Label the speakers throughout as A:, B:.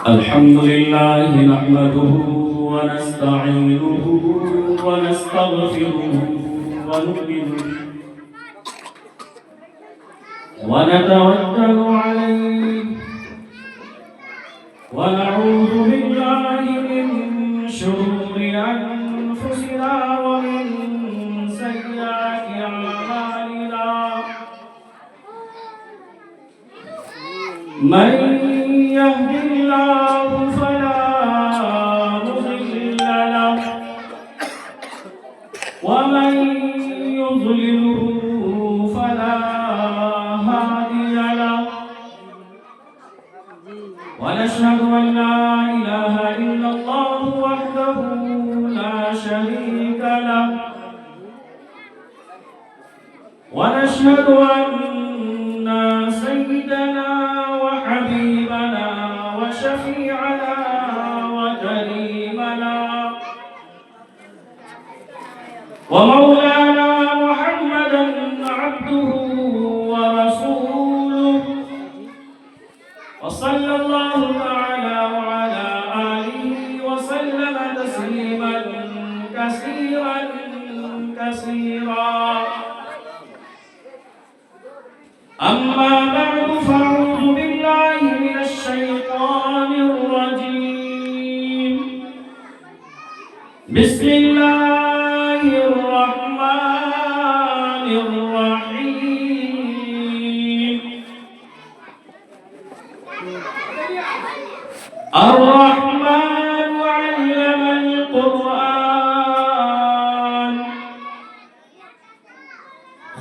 A: الحمد لله نحمده ونستعينه ونستغفره ونؤمن ونتوكل عليه ونعوذ بالله من شرور أنفسنا ومن سيئات أعمالنا من يهد الله فلا مضل له ومن يضلله فلا هادي له ونشهد أن لا إله إلا الله وحده لا شريك له ونشهد أن سيدنا وحبيبنا وشفيعنا وكريمنا ومولانا محمدا عبده ورسوله وصلى الله تعالى وعلى آله وسلم تسليما كثيرا كثيرا أما بعد فأعوذ بالله من الشيطان الرجيم بسم الله الرحمن الرحيم الرحمن علم القرآن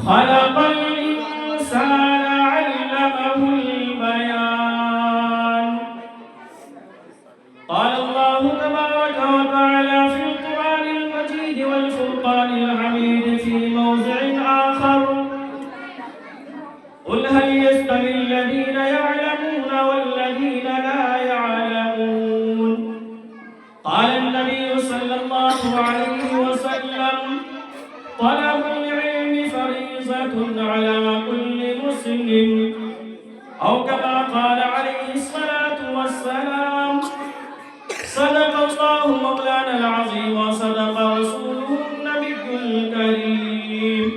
A: خلق الإنسان علمه البيان قال الله تبارك وتعالى في القرآن المجيد والفرقان الحميد في موضع آخر قل هل يستوي الذين يعلمون والذين لا يعلمون قال النبي صلى الله عليه وسلم طلب العلم فريضة على كل مسلم أو كما قال عليه الصلاة والسلام صدق الله مولانا العظيم وصدق رسوله النبي الكريم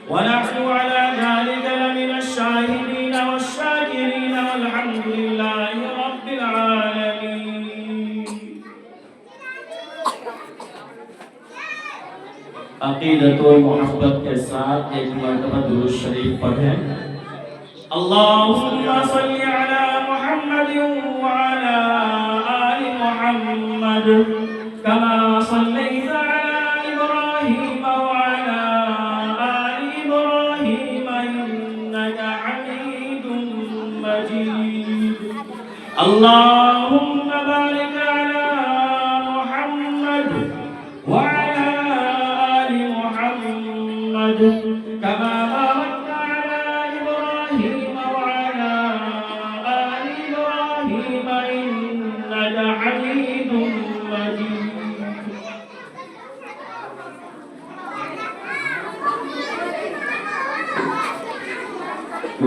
A: ونحن على ذلك لمن الشاهدين والشاكرين والحمد لله رب العالمين. عقیدت و محبت کے ساتھ ایک مرتبہ درود شریف پڑھیں. اللهم صل على محمد وعلى آل محمد كما صليت على إبراهيم وعلى آل إبراهيم إنك حميد مجيد. اللهم بارك على محمد وعلى آل محمد كما باركت على إبراهيم وعلى آل إبراهيم إنك حميد مجيد.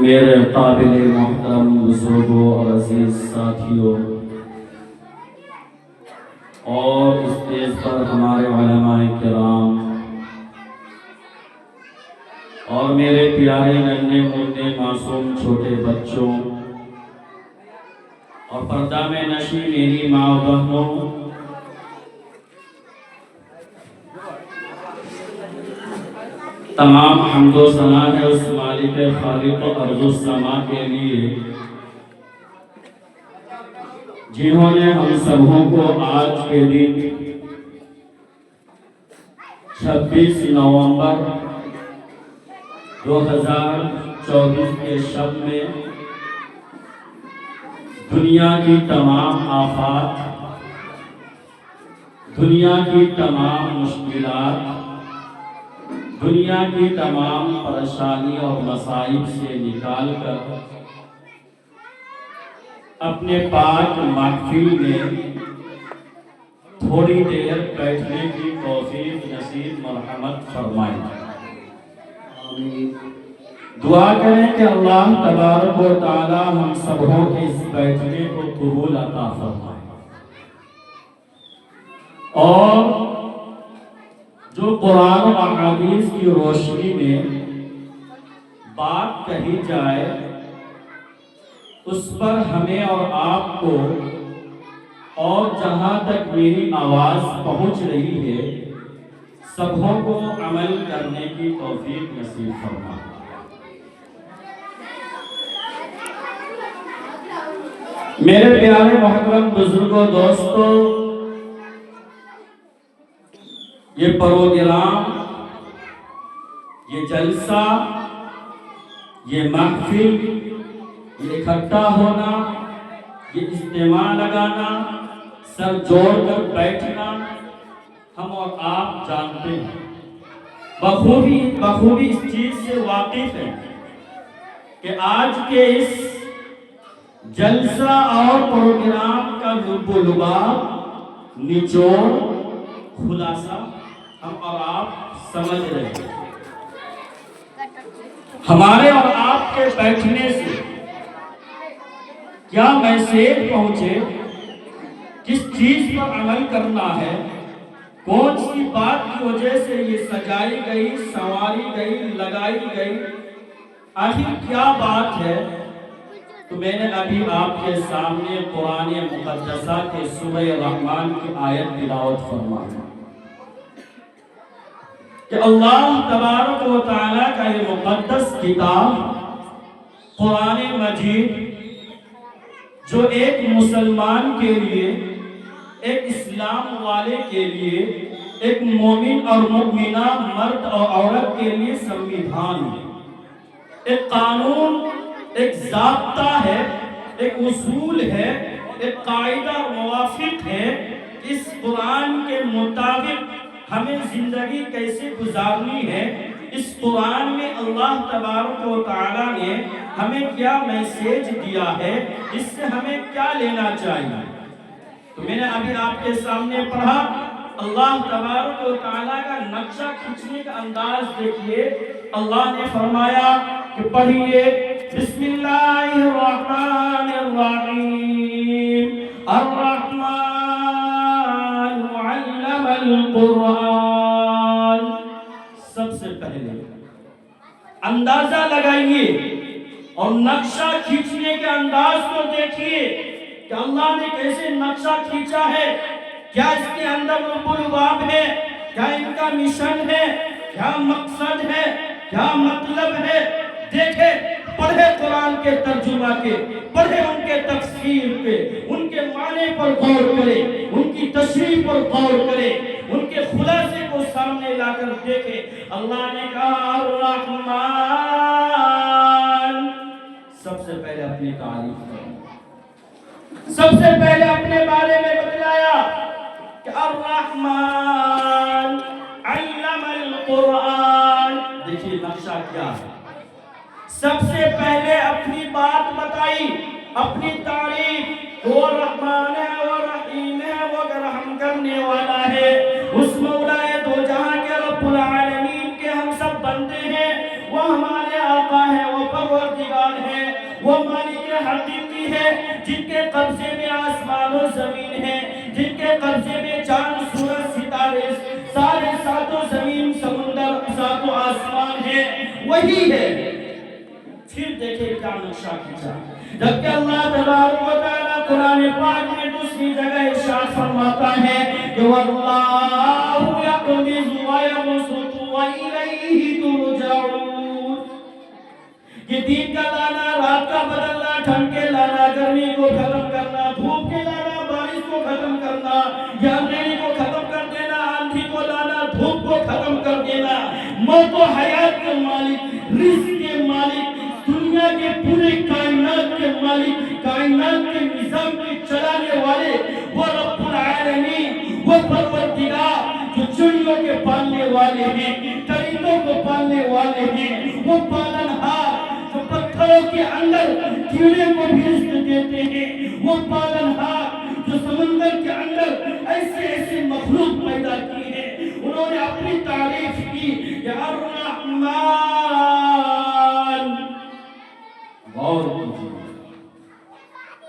A: میرے قابل محترم بزرگوں اور عزیز ساتھیوں اور اسٹیج پر ہمارے علماء کرام اور میرے پیارے ننھے موٹے معصوم چھوٹے بچوں اور پردہ میں نشیں میری ماں و بہنوں، تمام حمد و ثنا ہے اس مالک خالق ارض و سما کے لیے جنہوں نے ہم سبوں کو آج کے دن 26 نومبر 2024 کے شب میں دنیا کی تمام آفات، دنیا کی تمام مشکلات، دنیا کی تمام پریشانی اور مصائب سے نکال کر اپنے پاک محفل میں تھوڑی دیر بیٹھنے کی توفیق نصیب مرحمت فرمائے. آمین. دعا کریں کہ اللہ تبارک و تعالی ہم سبوں کے اس بیٹھنے کو قبول عطا فرمائے، اور جو قرآن و احادیث کی روشنی میں بات کہی جائے اس پر ہمیں اور آپ کو، اور جہاں تک میری آواز پہنچ رہی ہے سبوں کو عمل کرنے کی توفیق نصیب فرما۔ میرے پیارے محترم بزرگوں، دوستوں، یہ پروگرام، یہ جلسہ، یہ محفل، یہ اکٹھا ہونا، یہ اجتماع لگانا، سر جوڑ کر بیٹھنا، ہم اور آپ جانتے ہیں، بخوبی اس چیز سے واقف ہیں کہ آج کے اس جلسہ اور پروگرام کا لب و لباب، نچوڑ، خلاصہ ہم اور آپ سمجھ رہے ہیں۔ ہمارے اور آپ کے بیٹھنے سے کیا میسیج پہنچے، کس چیز پر عمل کرنا ہے، کون سی بات کی وجہ سے یہ سجائی گئی، سنواری گئی، لگائی گئی، آخر کیا بات ہے، تو میں نے ابھی آپ کے سامنے قرآن مقدسہ کے سورہ رحمان کی آیت تلاوت فرمائی کہ اللہ تبارک و تعالیٰ کا یہ مقدس کتاب قرآن مجید، جو ایک مسلمان کے لیے، ایک اسلام والے کے لیے، ایک مومن اور مومنہ، مرد اور عورت کے لیے سنویدھان ہے، ایک قانون، ایک ضابطہ ہے، ایک اصول ہے، ایک قاعدہ اور موافق ہے۔ اس قرآن کے مطابق ہمیں زندگی کیسے گزارنی ہے، اس قرآن میں اللہ تبارک و تعالیٰ نے ہمیں کیا میسیج دیا ہے، اس سے ہمیں کیا لینا چاہیے۔ تو میں نے ابھی آپ کے سامنے پڑھا، اللہ تبارک و تعالیٰ کا نقشہ کھینچنے کا انداز دیکھیے۔ اللہ نے فرمایا کہ پڑھیے، بسم اللہ الرحمن الرحیم، الرحمن علم القرآن۔ سب سے پہلے اندازہ لگائیے اور نقشہ کھینچنے کے انداز کو دیکھیے کہ اللہ نے کیسے نقشہ کھینچا ہے، کیا اس کے اندر لب و لباب ہے، کیا ان کا مشن ہے، کیا مقصد ہے، کیا مطلب ہے۔ دیکھے، پڑھے قرآن کے ترجمہ کے، پڑھے ان کے تفسیر پہ، ان کے معنی پر غور کرے، ان کی تشریح پر غور کرے، ان کے خلاصے کو سامنے لا کر دیکھے۔ اللہ نے کہا الرحمن، سب سے پہلے اپنی تعریف کریں، سب سے پہلے اپنے بارے میں بتلایا کہ الرحمن علم القرآن۔ دیکھیے نقشہ کیا ہے، سب سے پہلے اپنی بات بتائی، اپنی تعریف، وہ رحمان ہے، وہ رحیم ہے، وہ رحم کرنے والا ہے، اس مولا دو جہاں کے رب العالمین کے ہم سب بندے ہیں، وہ ہمارے آقا ہے، وہ پروردگار ہے، وہ مالک حقیقی ہے، جن کے قبضے میں آسمان و زمین ہے، جن کے قبضے میں چاند، سورج، ستارے، سارے ساتوں زمین، سمندر، ساتوں آسمان ہے، وہی ہے۔ پھر دیکھیں کیا نقشہ کھینچا، جبکہ اللہ تبارک و تعالیٰ قرآن پاک میں دوسری جگہ ارشاد فرماتا ہے کہ وَاللَّهُ يَقْبِضُ وَيَبْسُطُ وَإِلَيْهِ تُرْجَعُونَ۔ یہ دن کا لانا، رات کا بدلنا، ٹھنڈ کے لانا، گرمی کو ختم کرنا، دھوپ کے لانا، بارش کو ختم کرنا، یا اندھیرے کو ختم کر دینا، آندھی کو لانا، دھوپ کو ختم کر دینا، موت و حیات کے مالک، رزق کے مالک، دنیا کے پورے کائنات کے مالک، کائنات کے نظام کے چلانے والے، وہ رب العالمین، وہ پروردگار جو چڑیوں کے پالنے والے ہیں، پرندوں کو پالنے والے ہیں، وہ پالنہار جو پتھروں کے اندر کیڑے کو بھی رزق دیتے ہیں، وہ پالنہار جو سمندر کے اندر ایسے ایسے مخلوق پیدا کی ہے۔ انہوں نے اپنی تعریف کی کہ الرحمن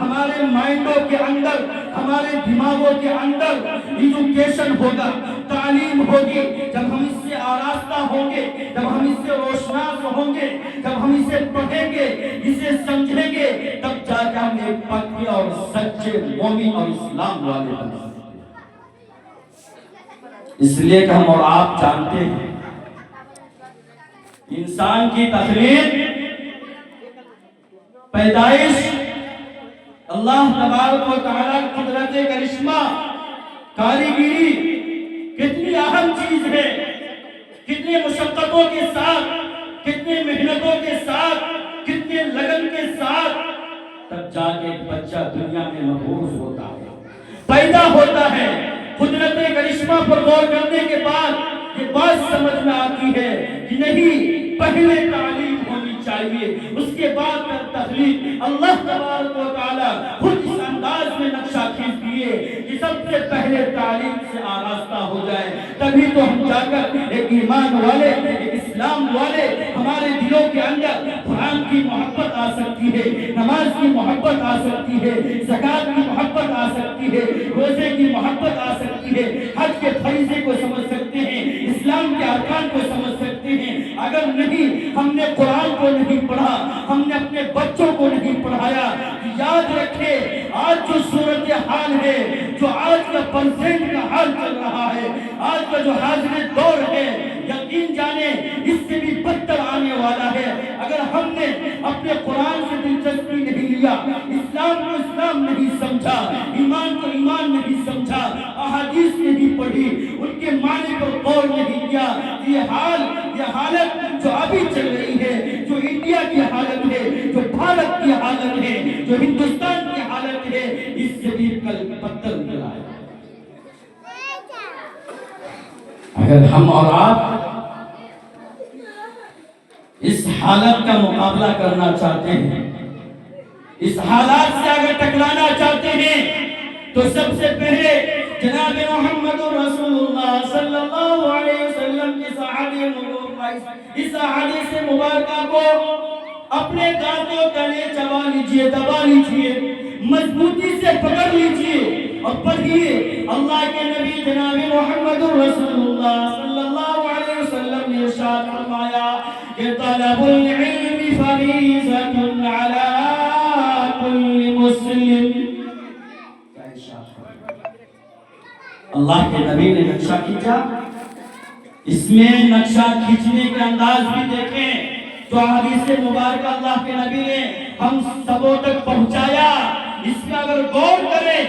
A: ہمارے مائنڈوں کے اندر، ہمارے دماغوں کے اندر ایجوکیشن ہوگا، تعلیم ہوگی، جب ہم اس سے آراستہ ہوں گے، جب ہم اس سے روشناس ہوں گے، جب ہم اسے پڑھیں گے، اسے سمجھیں گے، تب جا کے ہم ایک پکے اور سچے مومن اور اسلام والے بن سکتے ہیں۔ اس لیے کہ ہم اور آپ جانتے ہیں انسان کی تخلیق، پیدائش اللہ تبارک و تعالیٰ کی قدرت کرشمہ، کاریگری کتنی اہم چیز ہے، کتنی مشقتوں کے ساتھ، کتنی محنتوں کے ساتھ، کتنے لگن کے ساتھ تب جا کے ایک بچہ دنیا میں مبعوث ہوتا ہے، پیدا ہوتا ہے۔ قدرت کرشمہ پر غور کرنے کے بعد یہ بات سمجھ میں آتی ہے کہ نہیں، پہلے تعلیم ہونی چاہیے، اس کے بعد تخلیق۔ اللہ تبارک و تعالیٰ خود اس انداز میں نقشہ کھینچ دیے کہ سب سے پہلے تعلیم سے آراستہ ہو جائے، تبھی تو ہم جا کر ایک ایمان والے، ایک اسلام والے، ہمارے دلوں کے اندر قرآن کی محبت آ سکتی ہے، نماز کی محبت آ سکتی ہے، زکات کی محبت آ سکتی ہے، روزے کی محبت آ سکتی ہے، حج کے فریضے کو سمجھ سکتے ہیں، اسلام کے ارکان کو سمجھ سکتے ہیں۔ اگر نہیں، ہم نے قرآن کو نہیں پڑھا، ہم نے اپنے بچوں کو نہیں پڑھایا، یاد رکھے آج جو صورتحال ہے، جو آج کا پرزینٹ کا حال چل رہا ہے، آج کا جو حاضر دور ہے، یقین جانے اس سے بھی بدتر آنے والا ہے۔ اگر ہم نے اپنے قرآن سے دلچسپی نہیں لیا، اسلام کو اسلام نہیں سمجھا، ایمان کو ایمان نہیں سمجھا، احادیث نہیں پڑھی، ان کے معنی پر غور نہیں کیا، یہ حالت جو ابھی چل رہی ہے، جو انڈیا کی حالت ہے، جو بھارت کی حالت ہے، جو ہندوستان کی حالت ہے، اس سے بھی کل بدتر نکلا ہے۔ اگر ہم اور آپ اس حالت کا مقابلہ کرنا چاہتے ہیں، اس حالات سے اگر ٹکرانا چاہتے ہیں، تو سب سے پہلے جناب محمد رسول اللہ صلی اللہ علیہ وسلم کی اس حدیث مبارکہ کو اپنے دانتوں تلے چبا لیجئے، دبا لیجئے، مضبوطی سے پکڑ لیجئے اور پڑھیے۔ اللہ کے نبی جناب محمد رسول اللہ صلی اللہ علیہ وسلم نے ارشاد فرمایا کہ طلب العلم فریضۃ علی کل مسلم۔ اللہ کے نبی نے نقشہ کھینچا، اس میں نقشہ کھینچنے کے انداز بھی دیکھیں، جو حدیث مبارکہ اللہ کے نبی نے ہم سبوں تک پہنچایا، اس میں اگر غور کریں،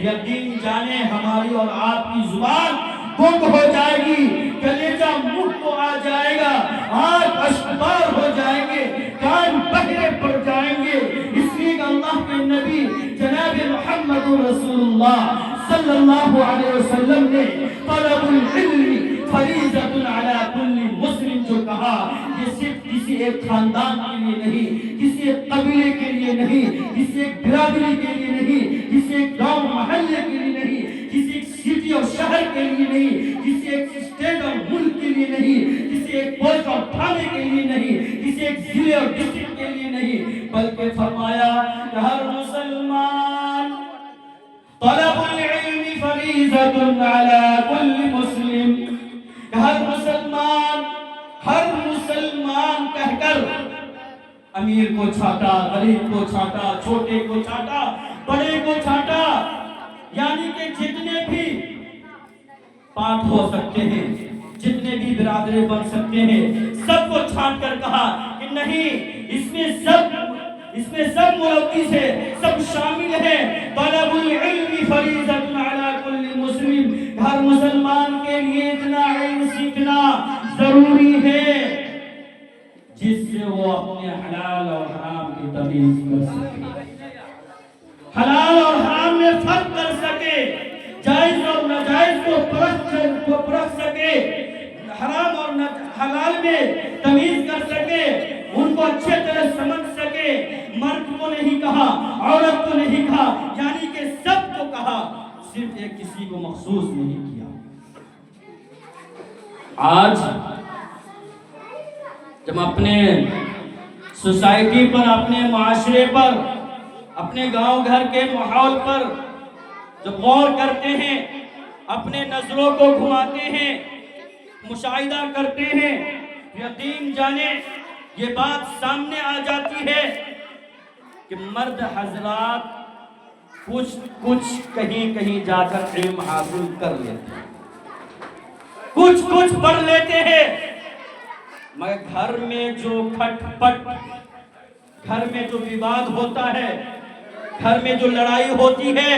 A: یقین جانے ہماری اور آپ کی زبان گنگ ہو جائے گی، کلیجہ منہ کو آ جائے گا، آنکھ اشکبار ہو جائیں گے، کان بہرے پڑ جائیں گے۔ اس لیے کہ اللہ کے نبی جناب محمد رسول اللہ صلی اللہ علیہ وسلم نے طلب العلم فریضۃ علی کل مسلم جو کہا، یہ صرف کسی ایک خاندان کے لیے نہیں، کسی ایک قبیلے کے لیے نہیں، کسی ایک برادری کے لیے نہیں، کسی ایک گاؤں محلے کے لیے نہیں، کسی ایک سٹی اور شہر کے لیے نہیں، کسی ایک اسٹیٹ اور ملک کے لیے نہیں، کسی ایک پوسٹ اور تھانے کے لیے نہیں، کسی ایک ضلع اور ڈسٹرکٹ کے لیے نہیں، بلکہ فرمایا کہ ہر مسلمان طلب العلم فریضۃ علی کل مسلم، ہر مسلمان کہہ کر امیر کو چھاٹا، غریب کو چھاٹا، چھوٹے کو چھاٹا، بڑے کو چھاٹا، یعنی کہ جتنے بھی پارٹ ہو سکتے ہیں، جتنے بھی برادری بن سکتے ہیں، سب کو چھانٹ کر کہا کہ نہیں، اس میں سب ملوث ہے، سب شامل ہے۔ طلب العلم فریضۃ علی کل مسلم، ہر مسلمان کے لیے اتنا علم سیکھنا ضروری ہے جس سے وہ اپنے حلال اور حرام کی تمیز کر سکے، حلال اور حرام میں فرق کر سکے، جائز اور ناجائز کو پرکھ سکے، حرام اور حلال میں تمیز کر سکے، ان کو اچھے طرح سمجھ سکے۔ مرد کو نہیں کہا، عورت کو نہیں کہا، یعنی کہ سب کو کہا، صرف ایک کسی کو مخصوص نہیں کیا۔ آج جب اپنے سوسائٹی پر، اپنے معاشرے پر اپنے گاؤں گھر کے ماحول پر جب غور کرتے ہیں، اپنے نظروں کو گھماتے ہیں، مشاہدہ کرتے ہیں، یقین جانیں یہ بات سامنے آ جاتی ہے کہ مرد حضرات کچھ کہیں جا کر علم حاصل کر لیتے ہیں، کچھ پڑھ لیتے ہیں، مگر گھر میں جو کھٹ پٹ، گھر میں جو وواد ہوتا ہے، گھر میں جو لڑائی ہوتی ہے،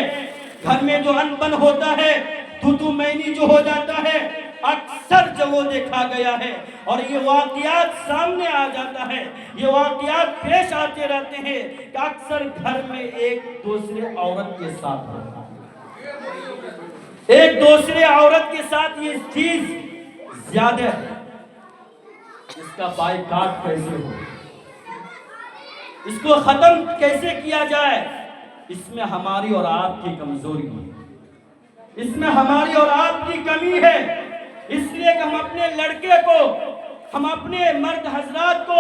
A: گھر میں جو انبن ہوتا ہے، تو مینی جو ہو جاتا ہے، اکثر جگہ دیکھا گیا ہے اور یہ واقعات سامنے آ جاتا ہے، یہ واقعات پیش آتے رہتے ہیں کہ اکثر گھر میں ایک دوسرے عورت کے ساتھ ہوتا ہے، ایک دوسرے عورت کے ساتھ یہ چیز زیادہ ہے۔ اس کا بائیکاٹ کیسے ہو، اس کو ختم کیسے کیا جائے؟ اس میں ہماری اور آپ کی کمزوری ہے، اس میں ہماری اور آپ کی کمی ہے، اس لیے کہ ہم اپنے لڑکے کو، ہم اپنے مرد حضرات کو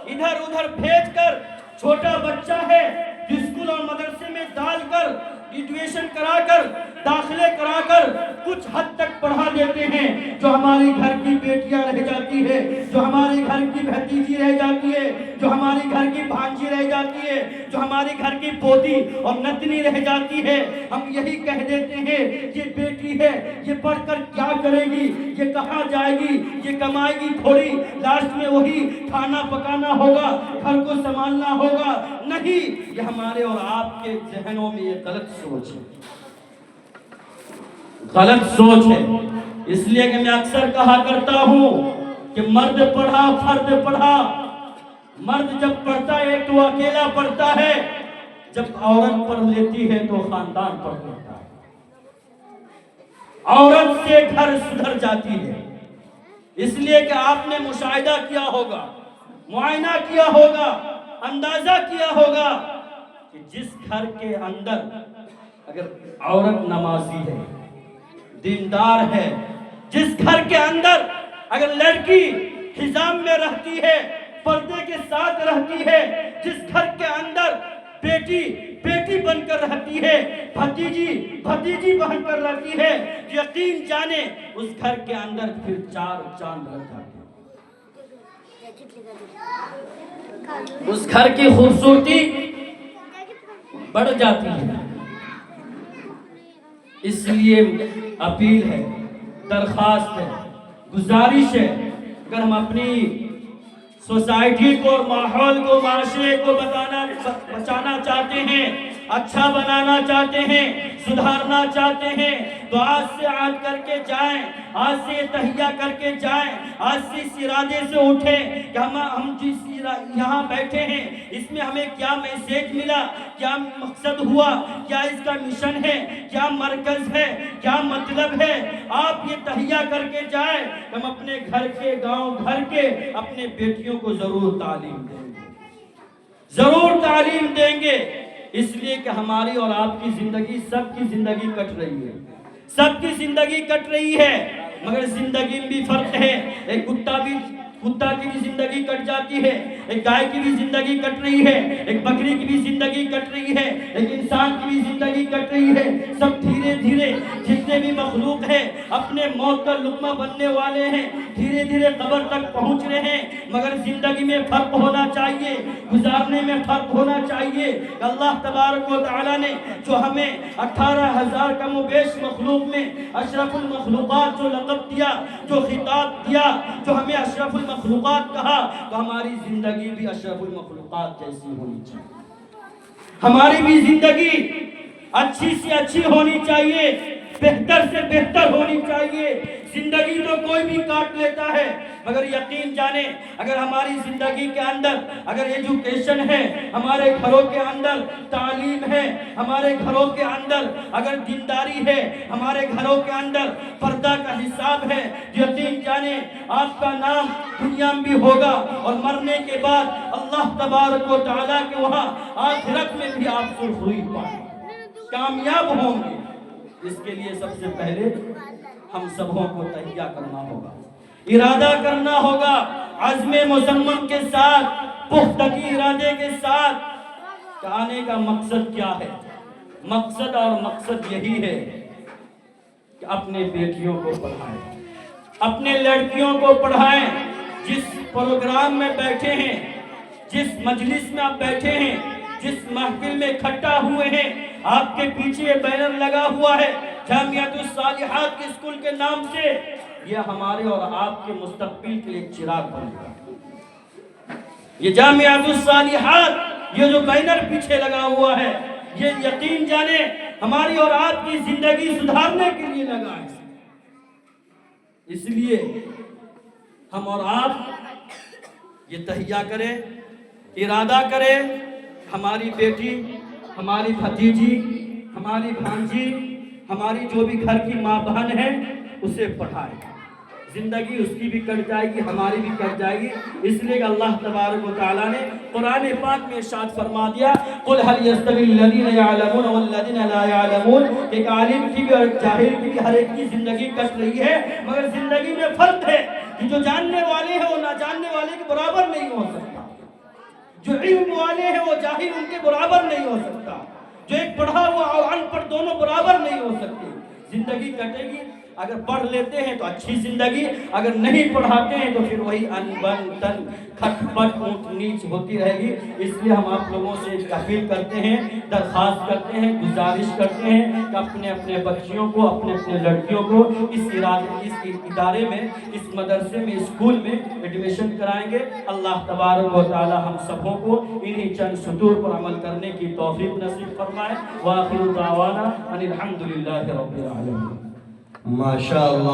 A: ادھر ادھر بھیج کر، چھوٹا بچہ ہے اسکول اور مدرسے میں ڈال کر، گریجویشن کرا کر، داخلے کرا کر کچھ حد تک پڑھا دیتے ہیں، جو ہماری گھر کی بیٹیاں رہ جاتی ہے، جو ہمارے گھر کی بھتیجی رہ جاتی ہے، جو ہماری گھر کی بھانجی رہ جاتی ہے، جو ہماری گھر کی پوتی اور نتنی رہ جاتی ہے، ہم یہی کہہ دیتے ہیں یہ بیٹی ہے، یہ پڑھ کر کیا کرے گی، یہ کہاں جائے گی، یہ کمائے گی تھوڑی، لاسٹ میں وہی کھانا پکانا ہوگا، گھر کو سنبھالنا ہوگا۔ نہیں، یہ ہمارے اور آپ کے ذہنوں میں یہ غلط سوچ ہے، غلط سوچ ہے۔ اس لیے کہ میں اکثر کہا کرتا ہوں کہ مرد پڑھا فرد پڑھا، مرد جب پڑھتا ہے تو اکیلا پڑھتا ہے، جب عورت پڑھ لیتی ہے تو خاندان پڑھ لیتا ہے، عورت سے گھر سدھر جاتی ہے۔ اس لیے کہ آپ نے مشاہدہ کیا ہوگا، معائنہ کیا ہوگا، اندازہ کیا ہوگا کہ جس گھر کے اندر اگر عورت نمازی ہے، دیندار ہے، جس گھر کے اندر اگر لڑکی حجاب میں رہتی ہے، پردے کے ساتھ رہتی ہے، جس گھر کے اندر بیٹی بن کر رہتی ہے، بھتیجی بن کر رہتی ہے، یقین جانے اس گھر کے اندر پھر 4 چاند لگ جاتے ہیں، اس گھر کی خوبصورتی بڑھ جاتی ہے۔ اس لیے اپیل ہے، درخواست ہے، گزارش ہے، اگر ہم اپنی سوسائٹی کو، ماحول کو، معاشرے کو بچانا چاہتے ہیں، اچھا بنانا چاہتے ہیں، سدھارنا چاہتے ہیں، تو آج سے عہد کر کے جائیں، آج سے تہیہ کر کے جائیں، آج سے اس ارادے سے اٹھیں کہ ہم جس یہاں بیٹھے ہیں اس میں ہمیں کیا میسیج ملا، کیا مقصد ہوا، کیا اس کا مشن ہے، کیا مرکز ہے، کیا مطلب ہے۔ آپ یہ تہیہ کر کے جائیں کہ ہم اپنے گھر کے، گاؤں گھر کے اپنے بیٹیوں کو ضرور تعلیم دیں گے، ضرور تعلیم دیں گے۔ اس لیے کہ ہماری اور آپ کی زندگی، سب کی زندگی کٹ رہی ہے، سب کی زندگی کٹ رہی ہے، مگر زندگی میں بھی فرق ہے۔ ایک کتا کی بھی زندگی کٹ جاتی ہے، ایک گائے کی بھی زندگی کٹ رہی ہے، ایک بکری کی بھی زندگی کٹ رہی ہے، ایک انسان کی بھی زندگی کٹ رہی ہے۔ سب دھیرے دھیرے جتنے بھی مخلوق ہیں اپنے موت کا لقمہ بننے والے ہیں، دھیرے دھیرے قبر تک پہنچ رہے ہیں، مگر زندگی میں فرق ہونا چاہیے، گزارنے میں فرق ہونا چاہیے۔ اللہ تبارک و تعالیٰ نے جو ہمیں 18,000 کم و بیش مخلوق میں اشرف المخلوقات جو لقب دیا، جو خطاب دیا، جو ہمیں اشرف المخلوقات کہا، تو ہماری زندگی بھی اشرف المخلوقات جیسی ہونی چاہیے، ہماری بھی زندگی اچھی سے اچھی ہونی چاہیے، بہتر سے بہتر ہونی چاہیے۔ زندگی تو کوئی بھی کاٹ لیتا ہے، مگر یقین جانے اگر ہماری زندگی کے اندر اگر ایجوکیشن ہے، ہمارے گھروں کے اندر تعلیم ہے، ہمارے گھروں کے اندر اگر دینداری ہے، ہمارے گھروں کے اندر پردہ کا حساب ہے، یقین جانے آپ کا نام دنیا میں بھی ہوگا اور مرنے کے بعد اللہ تبارک و تعالیٰ کے وہاں آخرت میں بھی آپ سرخروئی پائیں گے، کامیاب ہوں گے۔ اس کے لیے سب سے پہلے ہم سبوں کو تہیہ کرنا ہوگا، ارادہ کرنا ہوگا، عزم مصمم کے ساتھ، پختگی ارادے کے ساتھ کہ آنے کا مقصد کیا ہے؟ مقصد اور مقصد یہی ہے کہ اپنے بیٹیوں کو پڑھائیں، اپنے لڑکیوں کو پڑھائیں۔ جس پروگرام میں بیٹھے ہیں، جس مجلس میں آپ بیٹھے ہیں، جس محفل میں اکٹھا ہوئے ہیں، آپ کے پیچھے بینر لگا ہوا ہے جامعۃ الصالحات کے اسکول کے نام سے، یہ ہمارے اور آپ کے مستقبل کے لیے چراغ بنے گا۔ یہ جامعۃ الصالحات، یہ جو بینر پیچھے لگا ہوا ہے، یہ یقین جانے ہماری اور آپ کی زندگی سدھارنے کے لیے لگا ہے۔ اس لیے ہم اور آپ یہ تہیہ کریں، ارادہ کریں، ہماری بیٹی، ہماری بھتیجی، ہماری بھانجی، ہماری جو بھی گھر کی ماں بہن ہے، اسے پڑھائیں۔ زندگی اس کی بھی کٹ جائے گی، ہماری بھی کٹ جائے گی۔ اس لیے کہ اللہ تبارک و تعالیٰ نے قرآن پاک میں ارشاد فرما دیا، قُلْ هَلْ يَسْتَوِي الَّذِينَ يَعْلَمُونَ وَالَّذِينَ لَا يَعْلَمُونَ۔ ایک عالم کی بھی اور جاہل کی بھی ہر ایک کی زندگی کٹ رہی ہے، مگر زندگی میں فرق ہے کہ جو جاننے والے ہیں وہ نہ جاننے والے کے برابر نہیں ہو سکتا، جو علم والے ہیں وہ جاہل ان کے برابر نہیں ہو سکتا، جو ایک پڑھا ہوا اور ان پڑھ دونوں برابر نہیں ہو سکتے۔ زندگی کٹے گی، اگر پڑھ لیتے ہیں تو اچھی زندگی، اگر نہیں پڑھاتے ہیں تو پھر وہی ان بن تن کھٹ پٹ اونچ نیچ ہوتی رہے گی۔ اس لیے ہم آپ لوگوں سے اپیل کرتے ہیں، درخواست کرتے ہیں، گزارش کرتے ہیں کہ اپنے اپنے بچیوں کو، اپنے اپنے لڑکیوں کو اس ادارے میں، اس مدرسے میں، اسکول میں ایڈمیشن کرائیں گے۔ اللہ تبارک و تعالی ہم سبوں کو انہی چند سطور پر عمل کرنے کی توفیق نصیب فرمائے۔ وآخر دعوانا ان الحمدللہ رب العالمین۔
B: ماشاء اللہ۔